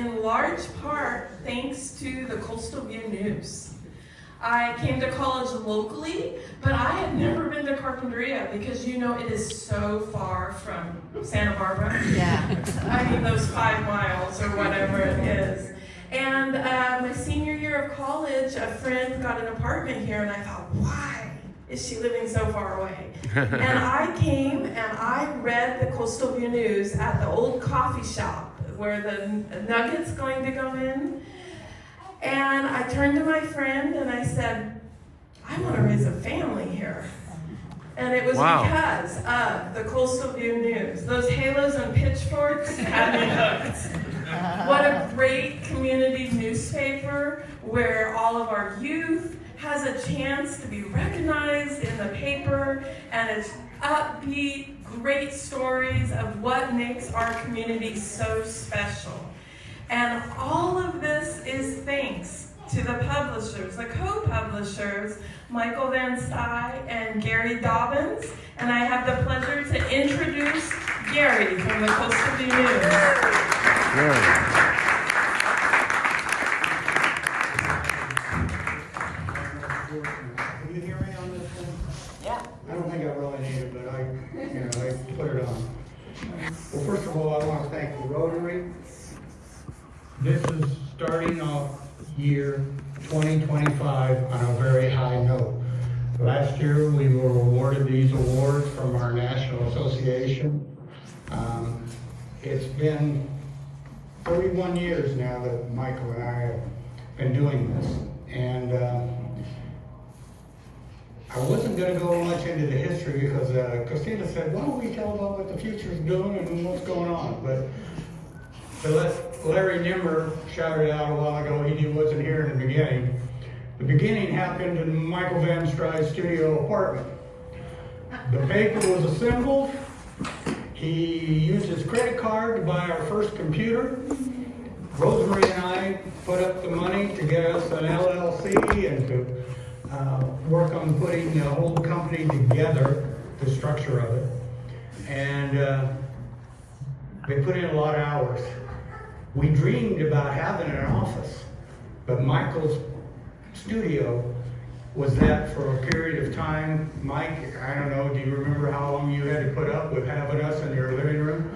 in large part thanks to the Coastal View News. I came to college locally, but I had never been to Carpinteria because it is so far from Santa Barbara. Yeah. I mean, those 5 miles or whatever it is. And my senior year of college, a friend got an apartment here, and I thought, why is she living so far away? And I came and I read the Coastal View News at the old coffee shop where the Nugget's going to go in. And I turned to my friend and I said, I want to raise a family here. And it was because of the Coastal View News. Those halos and pitchforks had me hooked. What a great community newspaper where all of our youth has a chance to be recognized in the paper, and it's upbeat, great stories of what makes our community so special. And all of this is thanks to the publishers, the co-publishers, Michael Van Stye and Gary Dobbins. And I have the pleasure to introduce Gary from the Coastal View News. Can you hear me on this one? Yeah. I don't think I really need it, but I put it on. Well, first of all, I want to thank the Rotary. This is starting off year 2025 on a very high note. Last year, we were awarded these awards from our National Association. It's been 31 years now that Michael and I have been doing this. And I wasn't going to go much into the history because Christina said, why don't we tell about what the future's doing and what's going on? But to let Larry Nimmer shouted out a while ago, he wasn't here in the beginning. The beginning happened in Michael Van Stry's studio apartment. The paper was assembled. He used his credit card to buy our first computer. Rosemary and I put up the money to get us an LLC and to work on putting the whole company together, the structure of it. And they put in a lot of hours. We dreamed about having an office, but Michael's studio was that for a period of time. Mike, I don't know, do you remember how long you had to put up with having us in your living room?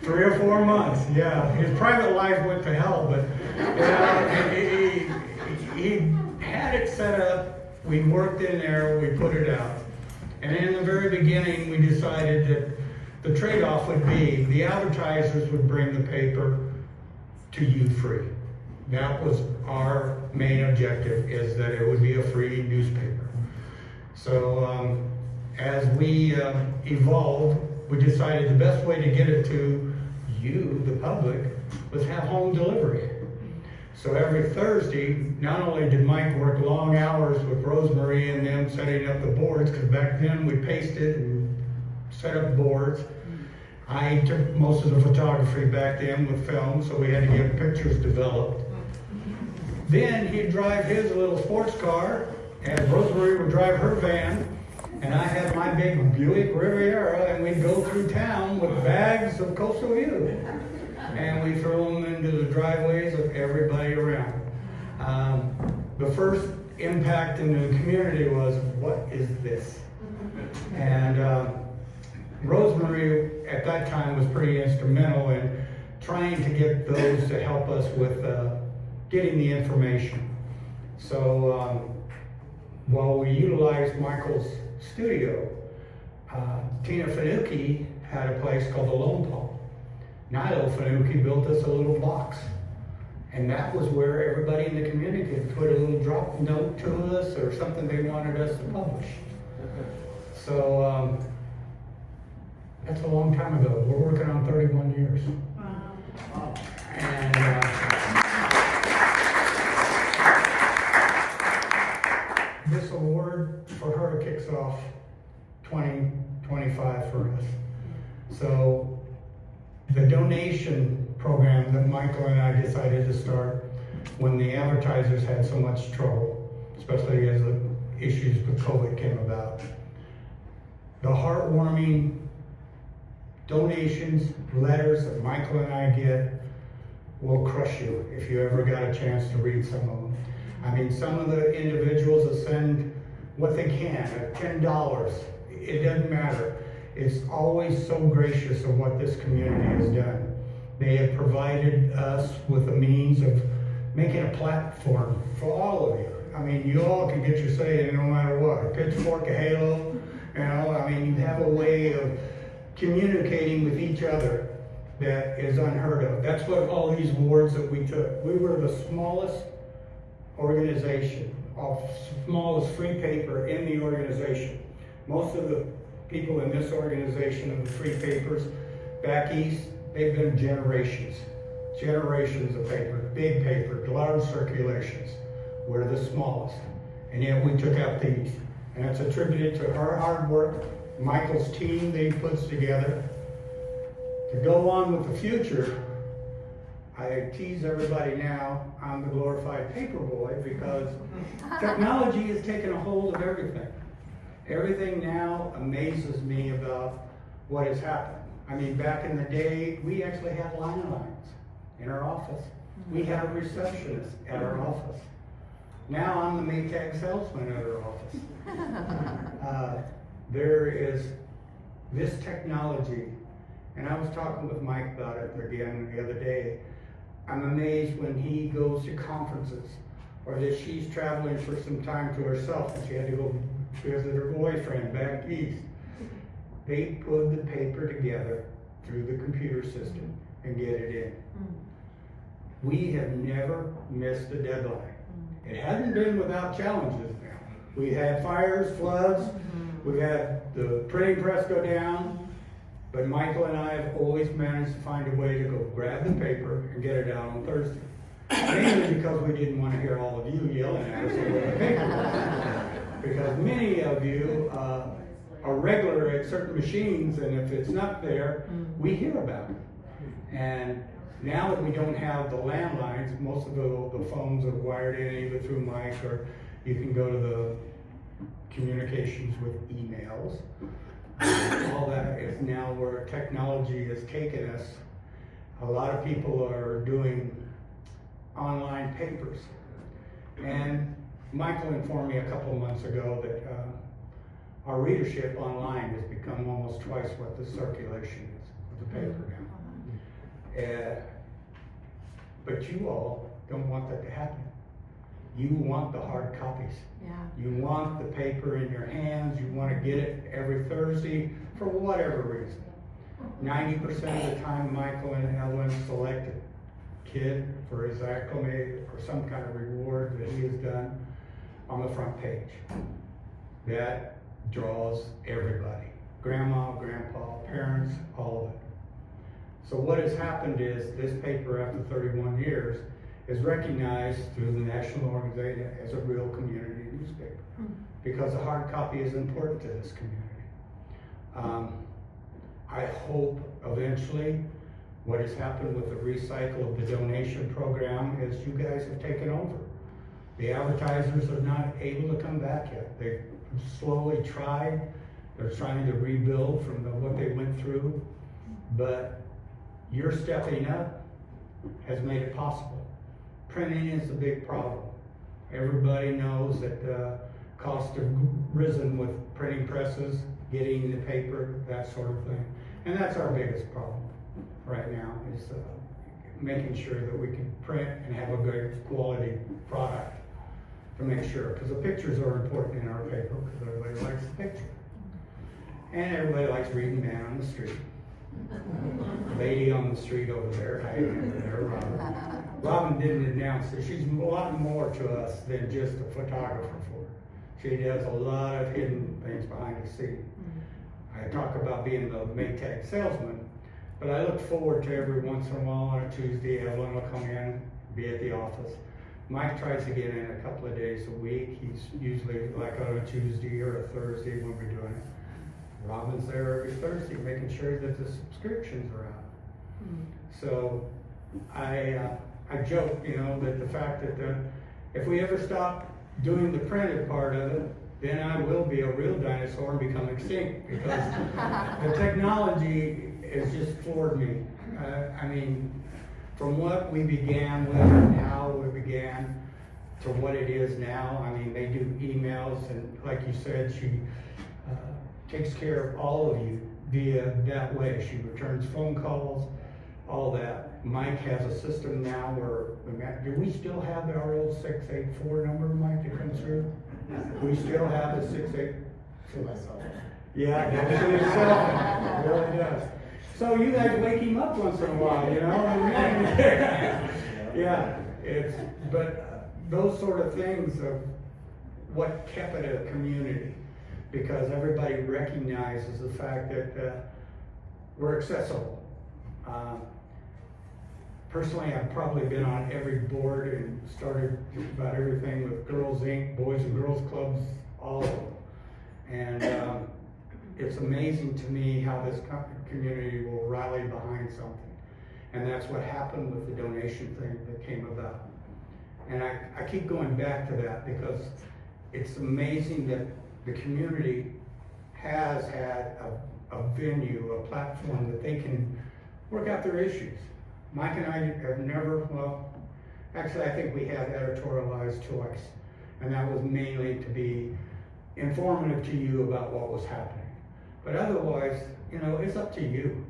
3 or 4 months, yeah. His private life went to hell, but he had it set up. We worked in there, we put it out. And in the very beginning, we decided that the trade-off would be the advertisers would bring the paper to you free. That was our main objective, is that it would be a free newspaper. So as we evolved, we decided the best way to get it to you, the public, was have home delivery. So every Thursday, not only did Mike work long hours with Rosemary and them setting up the boards, because back then we pasted and set up boards. I took most of the photography back then with film, so we had to get pictures developed. Then he'd drive his little sports car, and Rosemary would drive her van, and I had my big Buick Riviera, and we'd go through town with bags of Coastal View. And we throw them into the driveways of everybody around. The first impact in the community was, what is this? And Rosemary at that time was pretty instrumental in trying to get those to help us with getting the information. So while we utilized Michael's studio, Tina Finucci had a place called the Lone Paw. Nilo Finucci built us a little box, and that was where everybody in the community could put a little drop note to us or something they wanted us to publish. So that's a long time ago. We're working on 31 years. Wow. And this award for her kicks off 2025 for us. So the donation program that Michael and I decided to start when the advertisers had so much trouble, especially as the issues with COVID came about. The heartwarming donations, letters that Michael and I get will crush you if you ever got a chance to read some of them. I mean, some of the individuals will send what they can at $10. It doesn't matter. It's always so gracious of what this community has done. They have provided us with a means of making a platform for all of you. I mean, you all can get your say in no matter what. A pitchfork, a halo, you know, I mean, you have a way of communicating with each other that is unheard of. That's what all these awards that we took. We were the smallest organization, smallest free paper in the organization. Most of the people in this organization of the free papers back east, they've been generations of paper, big paper, large circulations. We're the smallest, and yet we took out these. And it's attributed to our hard work, Michael's team that he puts together. To go on with the future, I tease everybody now, I'm the glorified paper boy, because technology has taken a hold of everything. Everything now amazes me about what has happened. I mean, back in the day, we actually had landlines in our office. We had a receptionist at our office. Now I'm the Maytag salesman at our office. There is this technology, and I was talking with Mike about it again the other day. I'm amazed when he goes to conferences, or that she's traveling for some time to herself and she had to go visit her boyfriend back east. They put the paper together through the computer system and get it in. We have never missed a deadline. It hasn't been without challenges now. We had fires, floods, we've had the printing press go down, but Michael and I have always managed to find a way to go grab the paper and get it out on Thursday. Mainly because we didn't want to hear all of you yelling at us over the paper. Because many of you are regular at certain machines, and if it's not there, we hear about it. And now that we don't have the landlines, most of the phones are wired in either through Mike, or you can go to the communications with emails. All that is now where technology has taken us. A lot of people are doing online papers. And Michael informed me a couple of months ago that our readership online has become almost twice what the circulation is of the paper now. But you all don't want that to happen. You want the hard copies. Yeah. You want the paper in your hands. You want to get it every Thursday for whatever reason. 90% of the time, Michael and Ellen select a kid for his acclimate or some kind of reward that he has done on the front page. That draws everybody. Grandma, grandpa, parents, all of it. So what has happened is this paper, after 31 years, is recognized through the national organization as a real community newspaper, because the hard copy is important to this community. I hope eventually what has happened with the recycle of the donation program is you guys have taken over. The advertisers are not able to come back yet. They've slowly tried. They're trying to rebuild from what they went through, but your stepping up has made it possible. Printing is a big problem. Everybody knows that costs have risen with printing presses, getting the paper, that sort of thing. And that's our biggest problem right now, is making sure that we can print and have a good quality product to make sure. Because the pictures are important in our paper, because everybody likes the picture. And everybody likes reading Man on the Street. Lady on the street over there, I remember there, Robin. Robin didn't announce it. She's a lot more to us than just a photographer for her. She does a lot of hidden things behind the scene. I talk about being the Maytag salesman, but I look forward to every once in a while on a Tuesday, Evelyn will come in, be at the office. Mike tries to get in a couple of days a week. He's usually like on a Tuesday or a Thursday when we're doing it. Robin's there every Thursday, making sure that the subscriptions are out. So I joke, that the fact that if we ever stop doing the printed part of it, then I will be a real dinosaur and become extinct, because the technology has just floored me. from what we began with and how we began to what it is now, I mean, they do emails, and like you said, she takes care of all of you via that way. She returns phone calls, all that. Mike has a system now where, do we still have our old 684 number, Mike, that comes through? We still have the 684. Yeah, it goes to his cell phone. It really does. So you guys wake him up once in a while, you know? Yeah, but those sort of things of what kept it a community, because everybody recognizes the fact that we're accessible. Personally, I've probably been on every board and started just about everything with Girls Inc., Boys and Girls Clubs, all of them. And it's amazing to me how this community will rally behind something. And that's what happened with the donation thing that came about. And I keep going back to that because it's amazing that the community has had a venue, a platform that they can work out their issues. Mike and I have never, well, actually I think we have editorialized twice. And that was mainly to be informative to you about what was happening. But otherwise, you know, it's up to you.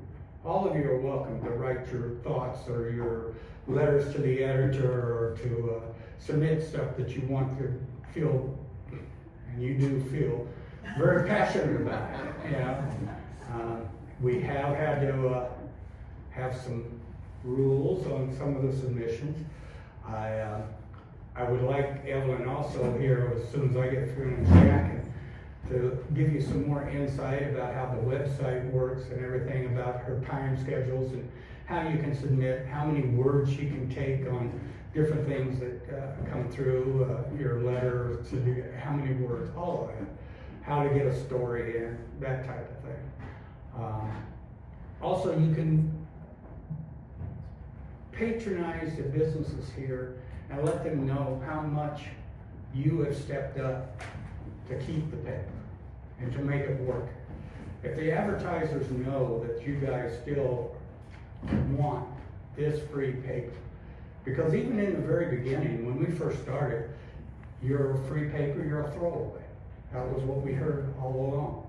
All of you are welcome to write your thoughts or your letters to the editor or to submit stuff that you want to feel, and you do feel, very passionate about it. You know? We have had to have some rules on some of the submissions. I would like Evelyn also here, as soon as I get through and Jack, to give you some more insight about how the website works and everything about her time schedules and how you can submit, how many words she can take on different things that come through, your letter, how many words, all of it, how to get a story in, that type of thing. Also, you can patronize the businesses here and let them know how much you have stepped up to keep the paper and to make it work. If the advertisers know that you guys still want this free paper, because even in the very beginning, when we first started, you're a free paper, you're a throwaway. That was what we heard all along.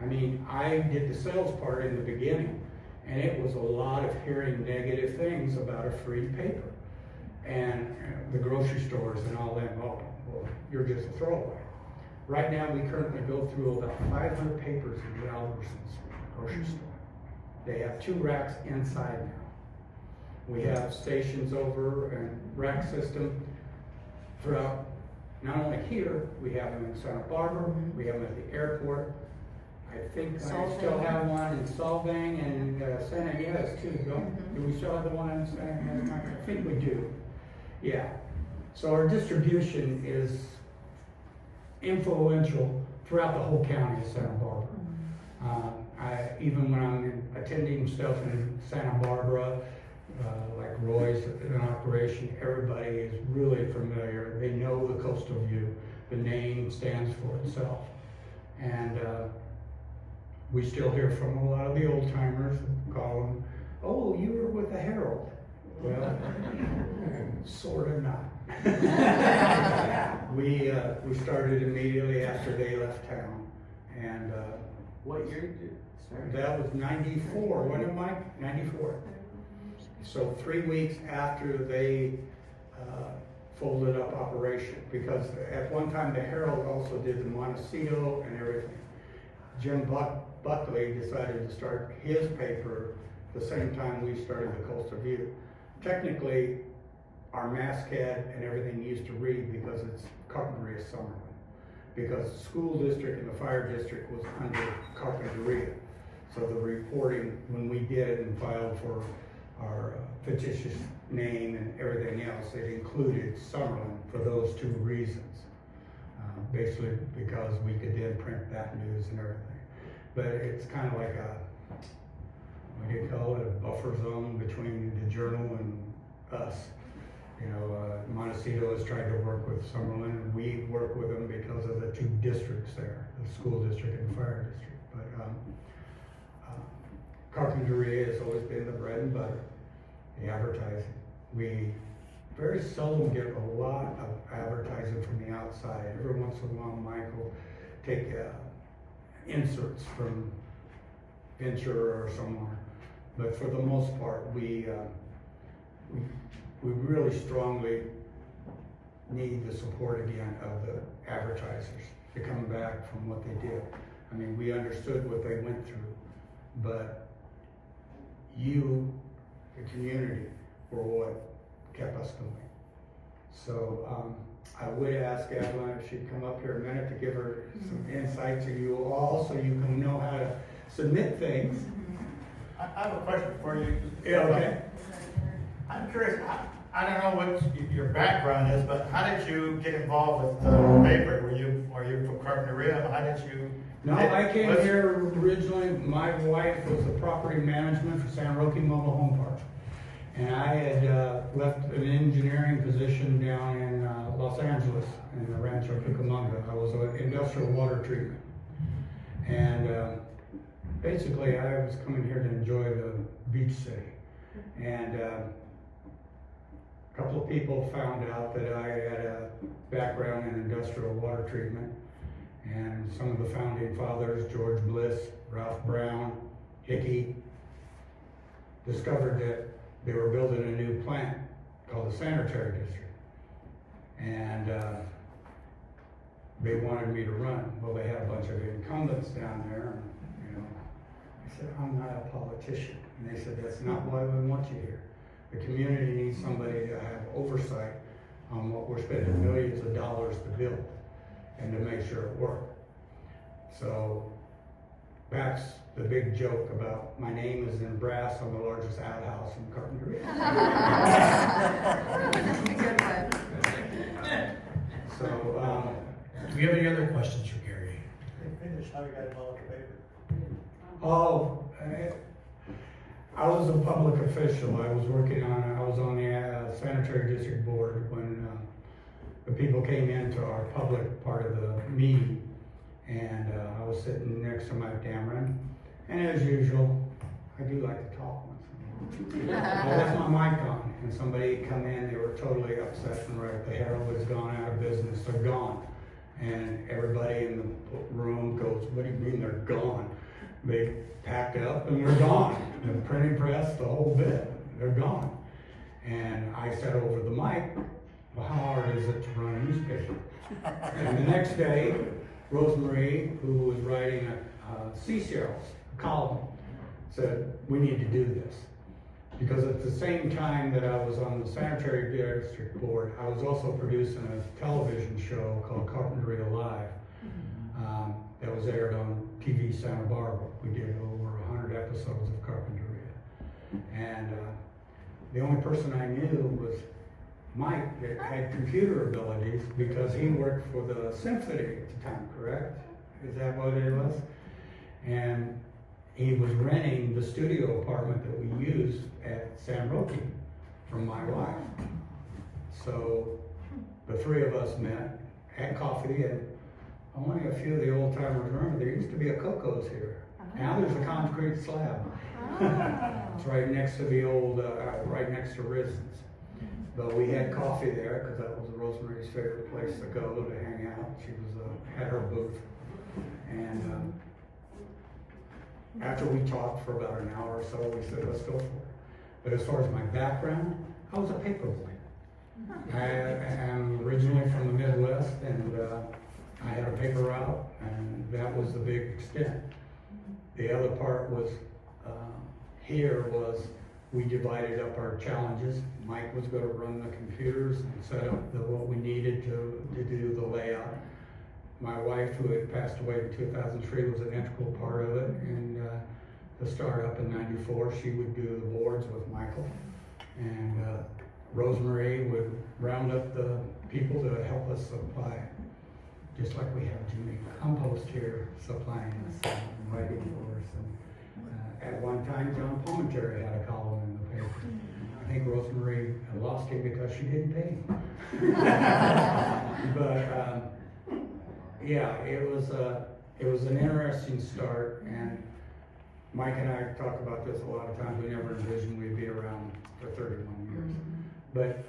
I mean, I did the sales part in the beginning, and it was a lot of hearing negative things about a free paper. And the grocery stores and all that, oh, well, you're just a throwaway. Right now, we currently go through about 500 papers in the Albertsons grocery store. They have 2 racks inside now. We have stations over and rack system throughout, not only here, we have them in Santa Barbara, we have them at the airport. I think I still have one in Solvang and Santa Ynez too, do we still have the one in Santa Ynez? I think we do, yeah. So our distribution is influential throughout the whole county of Santa Barbara. Even when I'm attending stuff in Santa Barbara, like Roy's in operation, everybody is really familiar. They know the Coastal View. The name stands for itself. And we still hear from a lot of the old timers call them, oh, you were with the Herald. Well, sort of not. We started immediately after they left town. And what year did you start? That was 94, wasn't it, Mike? 94. So 3 weeks after they folded up operation, because at one time the Herald also did the Montecito and everything. Jim Buckley decided to start his paper the same time we started the Coastal View. Technically, our masthead and everything used to read because it's Carpinteria Summerlin, because the school district and the fire district was under Carpinteria. So the reporting, when we did it and filed for our fictitious name and everything else, it included Summerlin for those 2 reasons. Basically because we could then print that news and everything. But it's kind of like a, what do you call it, a buffer zone between the journal and us. You know, Montecito has tried to work with Summerlin, and we work with them because of the 2 districts there, the school district and the fire district. But Carpinteria has always been the bread and butter. the advertising. We very seldom get a lot of advertising from the outside. Every once in a while, Mike will take inserts from Venture or somewhere. But for the most part, we really strongly need the support again of the advertisers to come back from what they did. I mean, we understood what they went through, but you, the community, were what kept us going. So I would ask Evelyn if she'd come up here a minute to give her some insight to you all, so you can know how to submit things. I have a question for you. Yeah, okay. I'm curious, I don't know what your background is, but how did you get involved with the paper? Were you from Carpinteria? How did you? No, I came here originally, my wife was the property management for San Roque Mobile Home Park. And I had left an engineering position down in Los Angeles in the Rancho Cucamonga. I was an industrial water treatment. And basically I was coming here to enjoy the beach city. And a couple of people found out that I had a background in industrial water treatment. And some of the founding fathers, George Bliss, Ralph Brown, Hickey, discovered that they were building a new plant called the Sanitary District. And they wanted me to run. Well, they had a bunch of incumbents down there. And, I said, I'm not a politician. And they said, that's not why we want you here. The community needs somebody to have oversight on what we're spending millions of dollars to build and to make sure it works. So that's the big joke about my name is in brass on the largest outhouse in Carpinteria. Good one. So, Do we have any other questions for Gary? Finish how you got involved with the paper. I was a public official. I was on the sanitary district board when the people came into our public part of the meeting. And I was sitting next to Mike Dameron. And as usual, I do like to talk once in a while. I left my mic on, and somebody come in, they were totally upset and right. The Herald has gone out of business, they're gone. And everybody in the room goes, what do you mean they're gone? They packed up and we're gone. The printing press, the whole bit, they're gone. And I said over the mic, well, how hard is it to run a newspaper? And the next day, Rosemary, who was writing Seashells column, said, we need to do this. Because at the same time that I was on the sanitary district board, I was also producing a television show called Carpinteria Live that was aired on TV Santa Barbara. We did over 100 episodes of Carpinteria. And the only person I knew was Mike that had computer abilities because he worked for the symphony at the time, correct? Is that what it was? And he was renting the studio apartment that we used at San Roque from my wife. So the three of us met, had coffee, and only a few of the old timers remember there used to be a Coco's here. Now there's a concrete slab. It's right next to the old, right next to Rizzens. But we had coffee there because that was Rosemary's favorite place to go to hang out. She was had her booth. And after we talked for about an hour or so, we said, let's go for it. But as far as my background, I was a paper boy. I am originally from the Midwest, and I had a paper route, and that was the big extent. The other part was, here was, we divided up our challenges. Mike was going to run the computers and set up what we needed to do the layout. My wife, who had passed away in 2003, was an integral part of it. And the startup in '94, she would do the boards with Michael. And Rosemary would round up the people to help us supply, just like we have Jimmy Compost here supplying us and writing for us. And at one time, John Carpinteria had a column in the paper. I think Rosemary lost him because she didn't pay him. But yeah, it was an interesting start, and Mike and I talk about this a lot of times. We never envisioned we'd be around for 31 years. But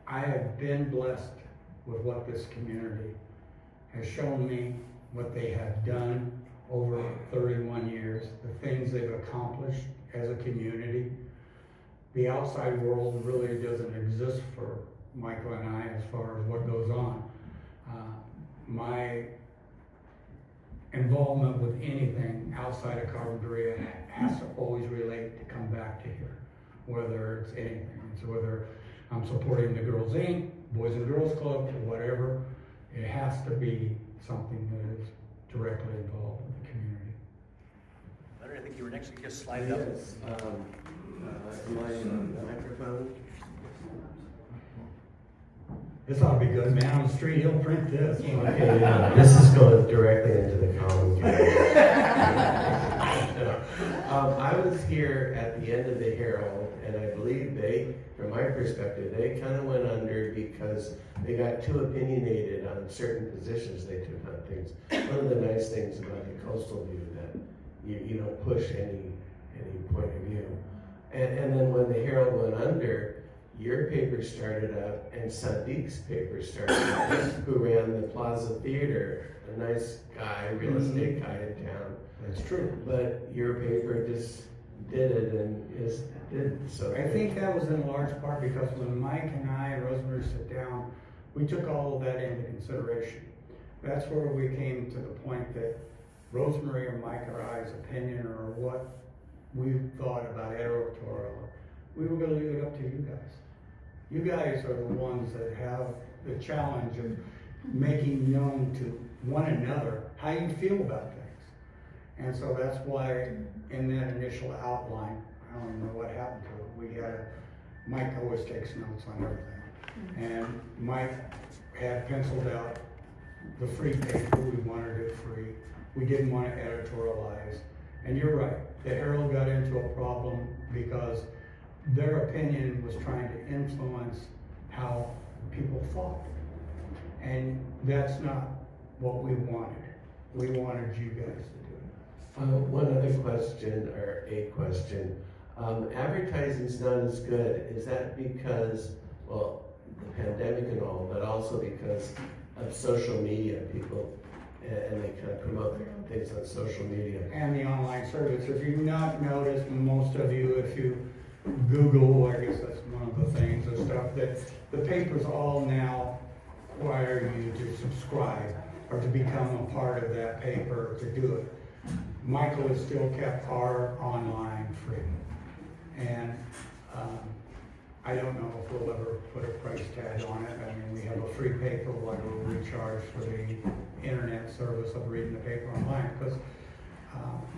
I have been blessed with what this community has shown me, what they have done over 31 years, the things they've accomplished as a community. The outside world really doesn't exist for Michael and I as far as what goes on. My involvement with anything outside of Carpinteria has to always relate to come back to here, whether it's anything. It's whether I'm supporting the Girls Inc., Boys and Girls Club, or whatever, it has to be something that is directly involved with the community. Leonard, I think you were next. Just slide it up. Yes, am I on the microphone? This ought to be good, man on the street, he'll print this. Okay, yeah, this is going directly into the commentary. I was here at the end of the Herald, and I believe they, from my perspective, they kind of went under because they got too opinionated on certain positions they took on things. One of the nice things about the Coastal View that you don't push any point of view. And then when the Herald went under, your paper started up and Sadiq's paper started up, who ran the Plaza Theater, a nice guy, real estate guy in town. That's true. But your paper just did it and did so. I think that was in large part because when Mike and I and Rosemary sat down, we took all of that into consideration. That's where we came to the point that Rosemary or Mike or I's opinion or what we thought about editorial, we were going to leave it up to you guys. You guys are the ones that have the challenge of making known to one another how you feel about things. And so that's why in that initial outline, I don't know what happened to it, we had Mike always takes notes on everything. And Mike had penciled out the free paper, we wanted it free. We didn't want to editorialize. And you're right, the Herald got into a problem because their opinion was trying to influence how people thought. And that's not what we wanted. We wanted you guys to do it. One other question, or a question. Advertising's not as good. Is that because, well, the pandemic and all, but also because of social media, people, and they kind of promote their own things on social media? And the online service. If you've not noticed, most of you, if you Google, I guess that's one of the things and stuff, that the papers all now require you to subscribe or to become a part of that paper to do it. Michael has still kept our online free. And I don't know if we'll ever put a price tag on it. I mean, we have a free paper, like we'll recharge for the internet service of reading the paper online. Because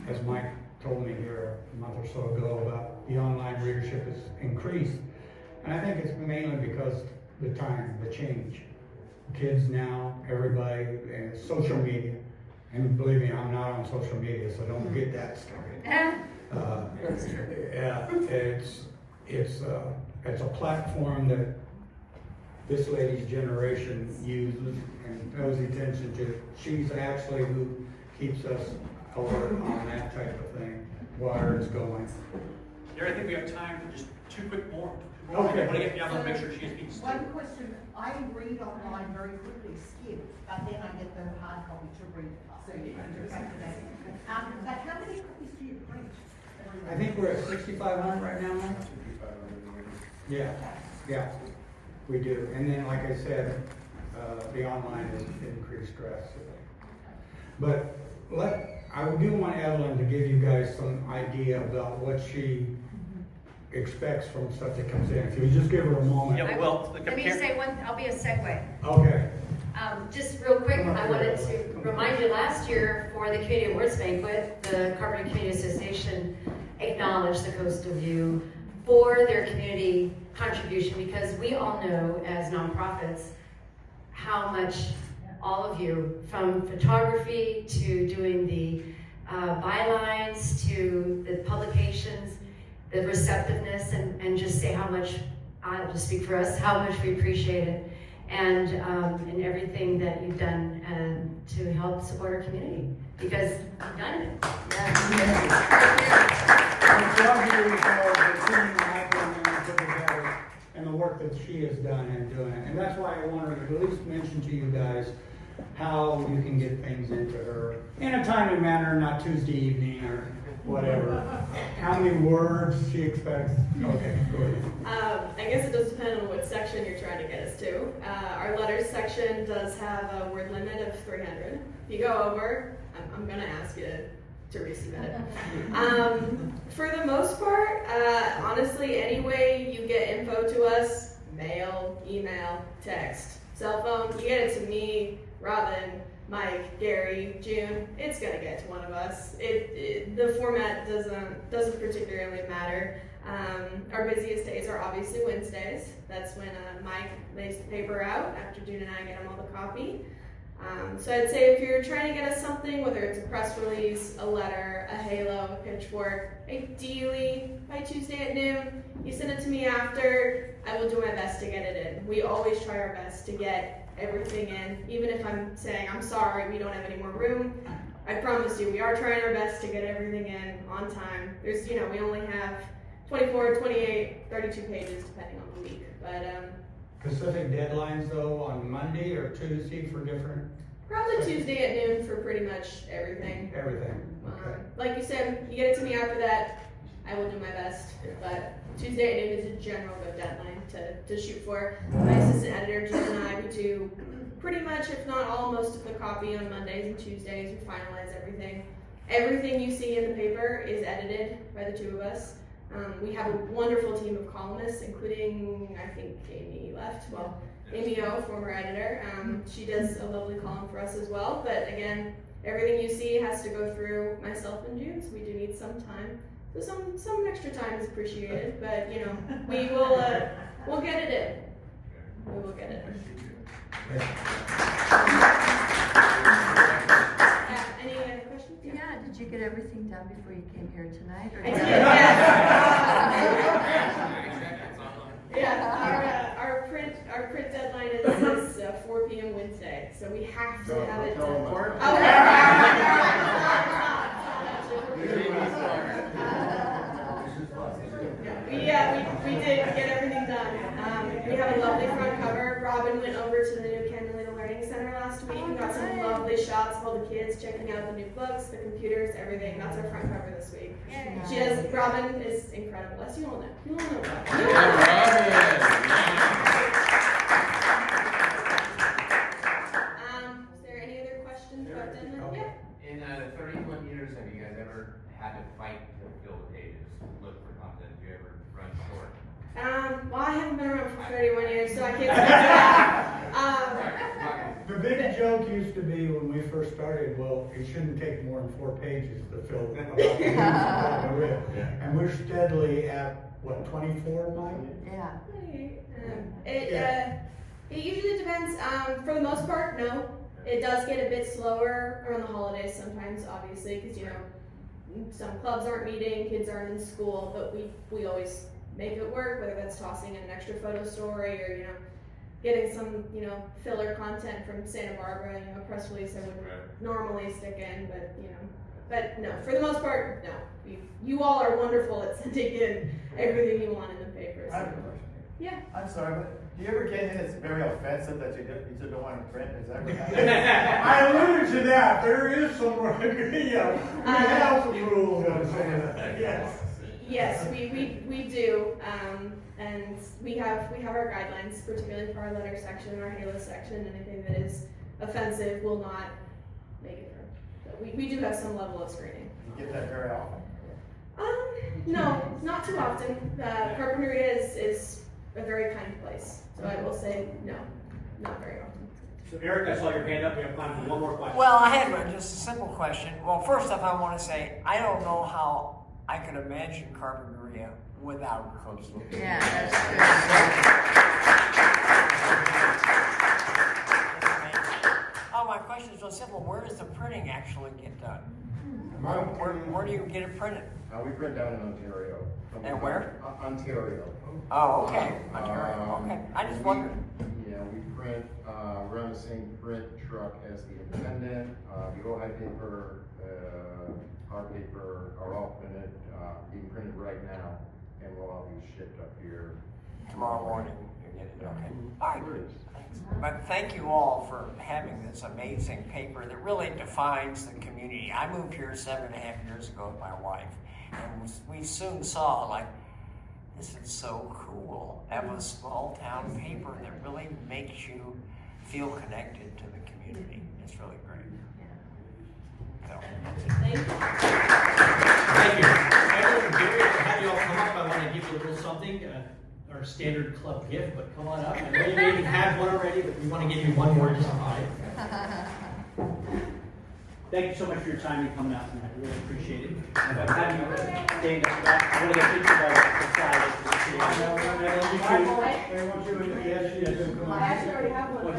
as Mike told me here a month or so ago about the online readership has increased. And I think it's mainly because the time, the change. Kids now, everybody, and social media. And believe me, I'm not on social media, so don't get that started. Yeah, it's a platform that this lady's generation uses and pays attention to. She's actually who keeps us alert on that type of thing, where it's going. Gary, I think we have time for just two quick more. Okay. I want to get down to make sure she speaks. One question, I read online very quickly, skip, but then I get the hard copy to read, so you can do back to that. But how many copies do you print? I think we're at 6,500 right now, Mike? Yeah, we do. And then, like I said, the online has increased drastically. But I do want Evelyn to give you guys some idea about what she expects from stuff that comes in. If you just give her a moment. Yeah, well, Let me say one, I'll be a segue. Okay. Just real quick, I wanted to remind you last year for the Community Awards Banquet, the Carpinteria Community Association acknowledged the Coastal View for their community contribution, because we all know as nonprofits how much all of you, from photography to doing the bylines to the publications, the receptiveness, and just say how much, I'll just speak for us, how much we appreciate it. and everything that you've done to help support our community, because you've done it. I'm glad you recall the team that I've been put together and the work that she has done in doing it. And that's why I wanted to at least mention to you guys how you can get things into her in a timely manner, not Tuesday evening or whatever. How many words she expects? Okay, go ahead. I guess it does depend on which section you're trying to get us to. Our letters section does have a word limit of 300. If you go over, I'm going to ask you to resubmit it. For the most part, honestly, any way you get info to us, mail, email, text, cell phone, you get it to me, Robin, Mike, Gary, June, it's gonna get to one of us. The format doesn't particularly matter. Our busiest days are obviously Wednesdays. That's when Mike lays the paper out after June and I get him all the copy. So I'd say if you're trying to get us something, whether it's a press release, a letter, a halo, a pitchfork, ideally by Tuesday at noon, you send it to me after, I will do my best to get it in. We always try our best to get everything in, even if I'm saying, I'm sorry, we don't have any more room. I promise you, we are trying our best to get everything in on time. There's, we only have 24, 28, 32 pages depending on the week, but Specific deadlines though on Monday or Tuesday for different? probably Tuesday at noon for pretty much everything. Everything, okay. Like you said, you get it to me after that, I will do my best. But Tuesday at noon is a general good deadline to shoot for. My assistant editor, Jim, and I, we do pretty much, if not all, most of the copy on Mondays and Tuesdays. We finalize everything. Everything you see in the paper is edited by the two of us. We have a wonderful team of columnists, including, I think, Amy left. Well, Amy O, former editor. She does a lovely column for us as well. But again, everything you see has to go through myself and June, so we do need some time. So some extra time is appreciated, but we will we'll get it in. We will get it in. Any other questions? Yeah, did you get everything done before you came here tonight? Or I did, yes. Yeah, our print deadline is 4 p.m. Wednesday, so we have to have it We did get everything done. We have a lovely front cover. Robin went over to the new Candelina Learning Center last week and got some lovely shots of all the kids checking out the new books, the computers, everything. That's our front cover this week. Robin is incredible. As you all know. You all know Robin. Is there any other questions about Denver? Okay. In 31 years, have you guys ever had to fight to fill the pages, look for content? Have you ever run short? Well, I haven't been around for 31 years, so I can't speak to that. The big joke used to be when we first started, well, it shouldn't take more than 4 pages to fill about the rip. And we're steadily at, what, 24, Mike? Yeah. It usually depends. For the most part, no. It does get a bit slower around the holidays sometimes, obviously, because some clubs aren't meeting, kids aren't in school, but we always make it work, whether that's tossing in an extra photo story or getting some filler content from Santa Barbara, a press release I would normally stick in, but no, for the most part, no. You all are wonderful at sending in everything you want in the paper. I have a question. Yeah. I'm sorry, but do you ever get anything that's very offensive that you just don't want to print? Is that right? I alluded to that. There is some, we have some rules on saying that. Yes. Yes, we do, and we have our guidelines, particularly for our letter section, our halo section. Anything that is offensive will not make it through. So we do have some level of screening. You get that very often? No, not too often. Carpinteria is a very kind place, so I will say no, not very often. So Eric, I saw your hand up. We have time for one more question. Well, I had just a simple question. Well, first off, I want to say I don't know how I can imagine Carpinteria without coastal. Yeah, that's Oh, my question is so simple. Where does the printing actually get done? Where do you get it printed? We print down in Ontario. And where? Ontario. Oh, okay. Ontario. Okay. I just wondered. Yeah, we print, we're on the same print truck as the Independent, the Ojai paper, our paper are all printed, being printed right now, and will all be shipped up here. Tomorrow morning, you get it, okay. All right, thanks. But thank you all for having this amazing paper that really defines the community. I moved here 7.5 years ago with my wife, and we soon saw, like, this is so cool. Have a small town paper that really makes you feel connected to the community. It's really great. So, Thank you. Thank you. I don't know, Gary, how do y'all come up? I want to give you a little something, our standard club gift, but come on up. I know you may even have one already, but we want to give you one more just high. Thank you so much for your time and coming out tonight. I really appreciate it. And I'm having you stand up back. I want to get a picture of the side. I actually already have one.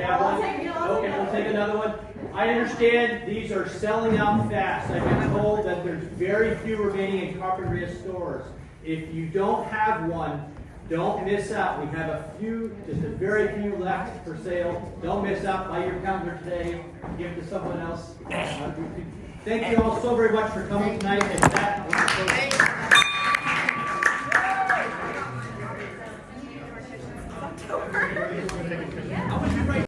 Okay, we'll take another one. I understand these are selling out fast. I've been told that there's very few remaining in Carpinteria stores. If you don't have one, don't miss out. We have a few, just a very few left for sale. Don't miss out. Buy your calendar today. Give it to someone else. Thank you all so very much for coming tonight. And that,